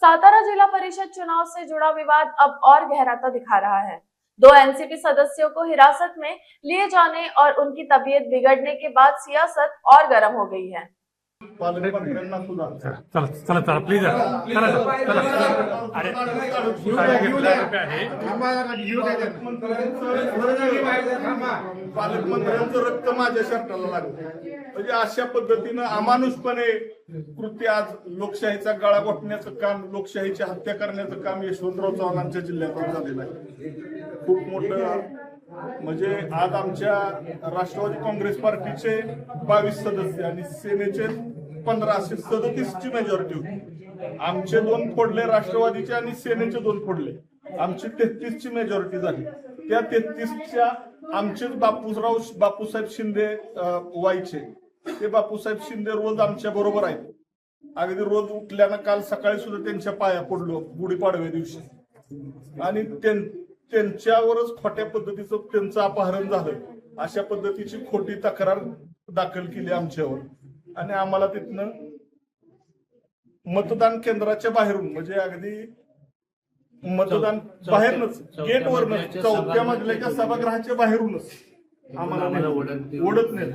सातारा जिला परिषद चुनाव से जुड़ा विवाद अब और गहराता दिखा रहा है। दो एनसीपी सदस्यों को हिरासत में लिए जाने और उनकी तबीयत बिगड़ने के बाद सियासत और गर्म हो गई है। पालकमंत्र्यांना सुद्धा चला चला चला प्लीज चला चला अरे पालकमंत्र्यांचं रक्त माझ्या शर्टाला लागलं म्हणजे अशा पद्धतीनं अमानुषपणे कृत्य आज लोकशाहीचा गळा घोटण्याचं काम, लोकशाहीची हत्या करण्याचं काम यशवंतराव चव्हाणांच्या जिल्ह्यात झालेलं आहे। खूप मोठं म्हणजे आज आमच्या राष्ट्रवादी काँग्रेस पार्टीचे 22 सदस्य आणि सेनेचे 15 असे 37 ची मेजॉरिटी होती। आमचे 2 फोडले राष्ट्रवादीचे आणि सेनेचे 2 फोडले, आमची 33 ची मेजॉरिटी झाली। त्या 33च्या आमचेच बापूसाहेब शिंदे व्हायचे, ते बापूसाहेब शिंदे रोज आमच्या बरोबर आहेत। अगदी रोज उठल्यानं काल सकाळी सुद्धा त्यांच्या पाया पडलो गुढीपाडव्या दिवशी, आणि त्यांच्यावरच खोट्या पद्धतीचं त्यांचं अपहरण झालं, अशा पद्धतीची खोटी तक्रार दाखल केली आमच्यावर। आणि आम्हाला तिथनं मतदान केंद्राच्या बाहेरून म्हणजे अगदी मतदान बाहेरनच गेटवरनच 4थ्या मजल्याच्या सभागृहाच्या बाहेरूनच आम्हाला ओढत नाही।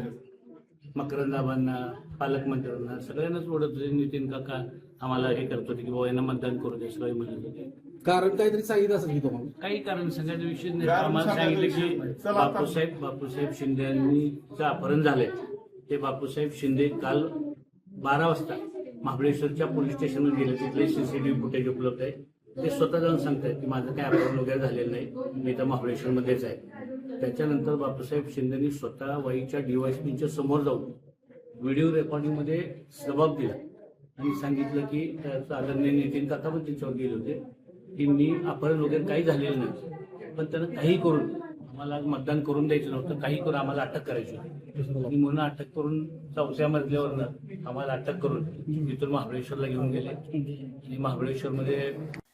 मकरंदाबांना, पालकमंत्र्यांना सगळ्यांनाच ओढत होते। नितीन काका आम्हाला हे करत होते की बाबा यांना मतदान करू दे, सगळे म्हणत होते। कारण काहीतरी सांगितलं असेल की तुम्हाला काही कारण सगळ्याचा विषय नाही। आम्हाला सांगितलं की बापूसाहेब शिंदे यांनीचं अपहरण झालंय। ते बापूसाहेब शिंदे काल 12 वाजता महाबळेश्वरच्या पोलीस स्टेशनवर गेले, तिथले सीसीटीव्ही फुटेज उपलब्ध आहे। ते स्वतः जाऊन सांगतात की माझं काय अपहरण वगैरे झालेलं नाही, मी तर महाबळेश्वरमध्येच आहे। त्याच्यानंतर बापूसाहेब शिंदेनी स्वतः वाईच्या डीवायएसपीच्या समोर जाऊन व्हिडिओ रेकॉर्डिंगमध्ये जबाब दिला आणि सांगितलं की आदरणीय नितीन काका पण त्यांच्यावर गेले होते की मी अपहरण वगैरे काही झालेलं नाही, पण त्यानं काही करून आम्हाला मतदान करून द्यायचं नव्हतं, काही करून आम्हाला अटक करायची होती आणि म्हणून अटक करून 4थ्या मजल्यावरनं आम्हाला अटक करून तिथून महाबळेश्वरला घेऊन गेले आणि महाबळेश्वरमध्ये